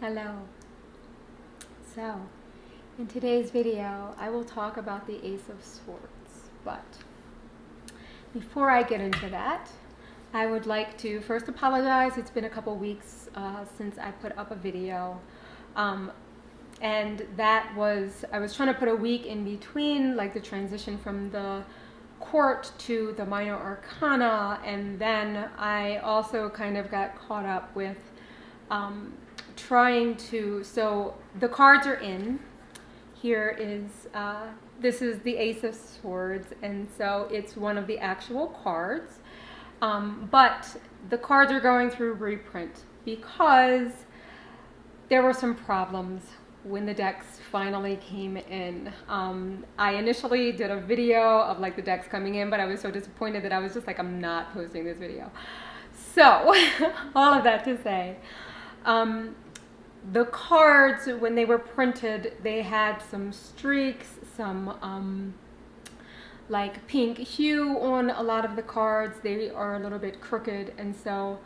Hello. So, in today's video, I will talk about the Ace of Swords. But before I get into that, I would like to first apologize. It's been a couple weeks since I put up a video. And that was, I was trying to put a week in between, like the transition from the court to the minor arcana, and then I also kind of got caught up with trying to, so the cards are in. Here is, this is the Ace of Swords, and so it's one of the actual cards. But the cards are going through reprint because there were some problems when the decks finally came in. I initially did a video of like the decks coming in, but I was so disappointed that I was just like, I'm not posting this video. So, all of that to say, the cards, when they were printed, they had some streaks, some like pink hue on a lot of the cards. They are a little bit crooked, and so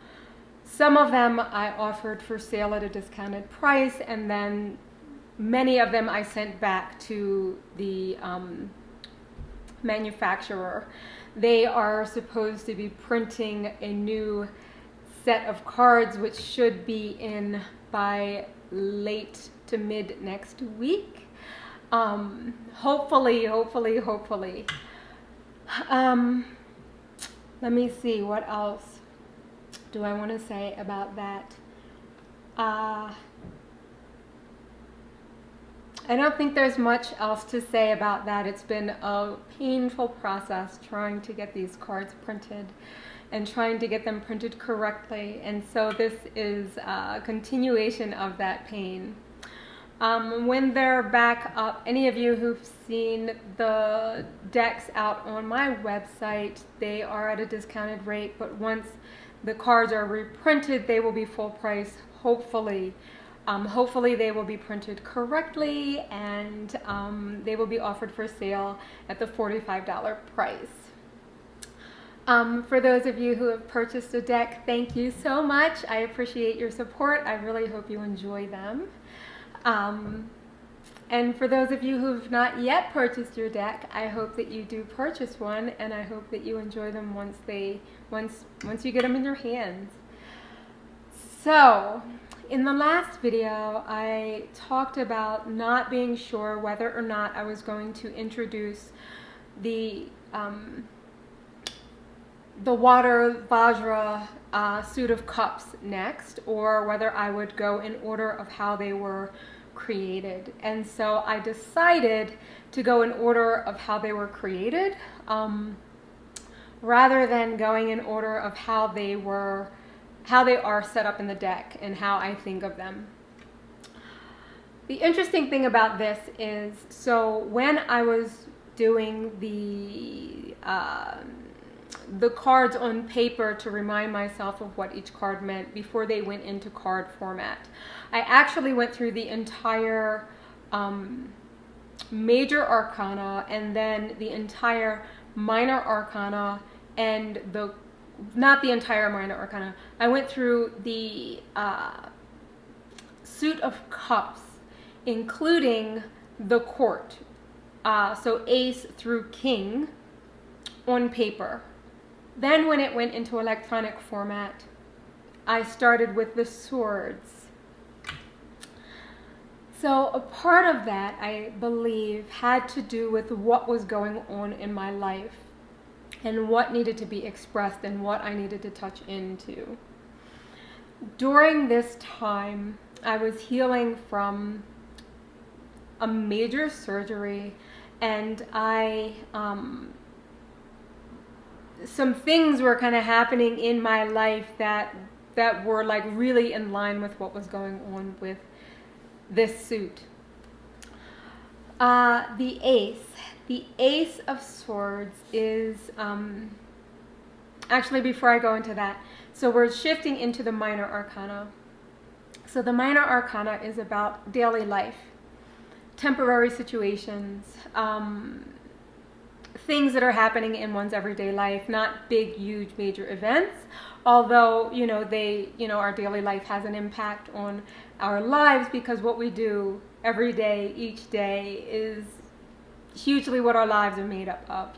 some of them I offered for sale at a discounted price, and then many of them I sent back to the manufacturer. They are supposed to be printing a new set of cards, which should be in by late to mid next week. Hopefully. Let me see, what else do I want to say about that? I don't think there's much else to say about that. It's been a painful process trying to get these cards printed and trying to get them printed correctly. And so this is a continuation of that pain. When they're back up, any of you who've seen the decks out on my website, they are at a discounted rate, but once the cards are reprinted, they will be full price, hopefully. Hopefully they will be printed correctly, and they will be offered for sale at the $45 price. For those of you who have purchased a deck, thank you so much. I appreciate your support. I really hope you enjoy them. And for those of you who have not yet purchased your deck, I hope that you do purchase one, and I hope that you enjoy them once you get them in your hands. So, in the last video, I talked about not being sure whether or not I was going to introduce the Water Vajra suit of cups next, or whether I would go in order of how they were created. And so I decided to go in order of how they were created, rather than going in order of how they are set up in the deck and how I think of them. The interesting thing about this is, so when I was doing the cards on paper to remind myself of what each card meant before they went into card format, I actually went through the entire major arcana and then the entire minor arcana and not the entire minor arcana. I went through the suit of cups, including the court, so ace through king on paper. Then when it went into electronic format, I started with the swords. So a part of that, I believe, had to do with what was going on in my life and what needed to be expressed and what I needed to touch into. During this time, I was healing from a major surgery, and some things were kind of happening in my life that were like really in line with what was going on with this suit. The Ace of Swords is, actually before I go into that, so we're shifting into the minor arcana. So the minor arcana is about daily life, temporary situations, things that are happening in one's everyday life, not big, huge, major events. Although, our daily life has an impact on our lives, because what we do every day, each day, is hugely what our lives are made up of.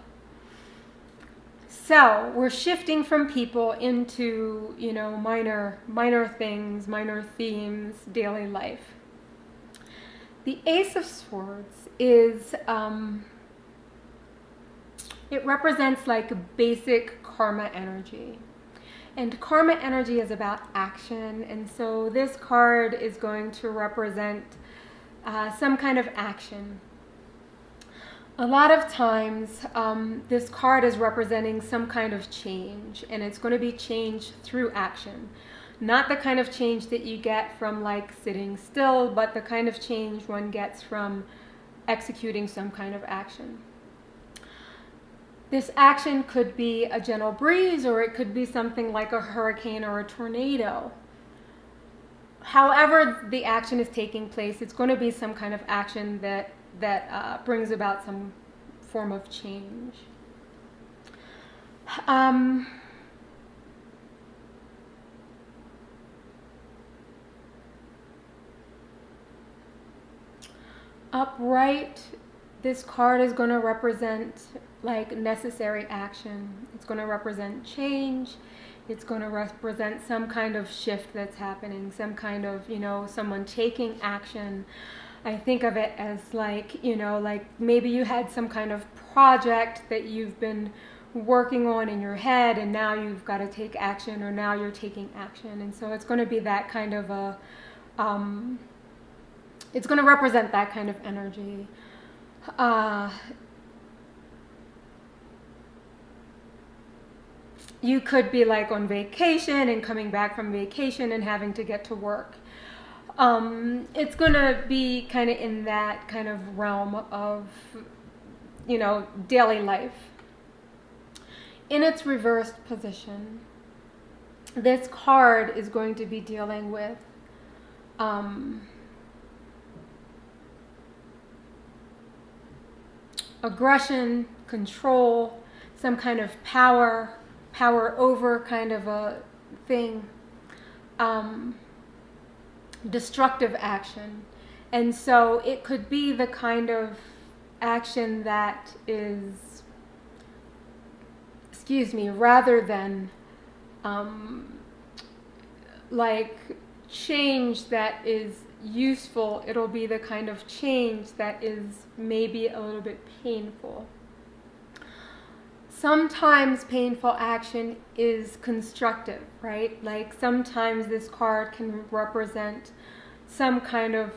So we're shifting from people into, minor things, minor themes, daily life. The Ace of Swords is, it represents like basic karma energy. And karma energy is about action. And so this card is going to represent some kind of action. A lot of times, this card is representing some kind of change, and it's going to be change through action. Not the kind of change that you get from like sitting still, but the kind of change one gets from executing some kind of action. This action could be a gentle breeze, or it could be something like a hurricane or a tornado. However the action is taking place, it's going to be some kind of action that brings about some form of change. Upright, this card is going to represent like necessary action. It's going to represent change. It's going to represent some kind of shift that's happening, some kind of, someone taking action. I think of it as like, like maybe you had some kind of project that you've been working on in your head, and now you've got to take action, or now you're taking action. And so it's going to be that kind of a, it's going to represent that kind of energy. You could be like on vacation and coming back from vacation and having to get to work. It's going to be kind of in that kind of realm of, daily life. In its reversed position, this card is going to be dealing with aggression, control, some kind of power over kind of a thing, destructive action. And so it could be the kind of action that is, rather than like change that is useful, it'll be the kind of change that is maybe a little bit painful. Sometimes painful action is constructive, right? Like sometimes this card can represent some kind of,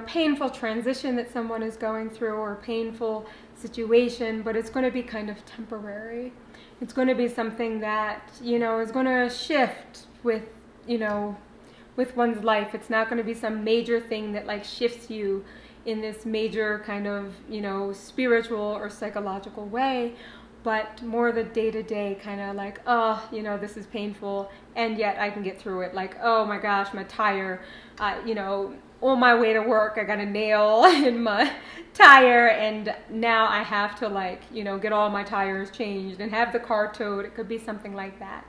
painful transition that someone is going through, or painful situation, but it's going to be kind of temporary. It's going to be something that, is going to shift with, with one's life. It's not going to be some major thing that like shifts you in this major kind of, spiritual or psychological way, but more the day-to-day kind of like, oh, this is painful, and yet I can get through it. Like, oh my gosh, my tire, on my way to work, I got a nail in my tire, and now I have to like, get all my tires changed and have the car towed. It could be something like that.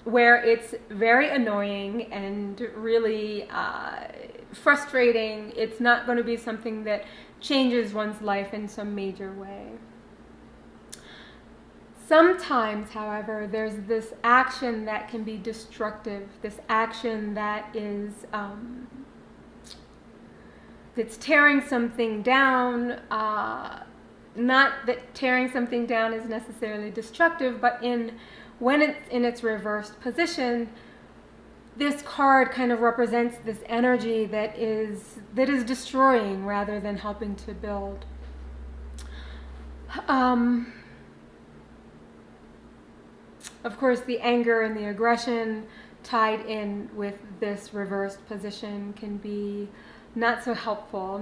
Where it's very annoying and really frustrating. It's not going to be something that changes one's life in some major way. Sometimes, however, there's this action that can be destructive, this action that is that's tearing something down. Not that tearing something down is necessarily destructive, but when it's in its reversed position, this card kind of represents this energy that is destroying rather than helping to build. Of course, the anger and the aggression tied in with this reversed position can be not so helpful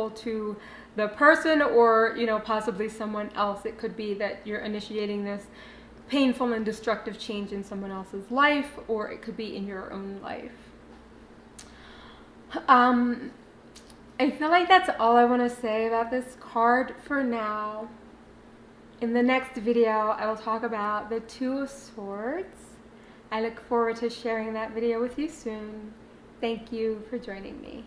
to the person, or possibly someone else. It could be that you're initiating this painful and destructive change in someone else's life, or it could be in your own life. I feel like that's all I want to say about this card for now. In the next video, I will talk about the Two of Swords. I look forward to sharing that video with you soon. Thank you for joining me.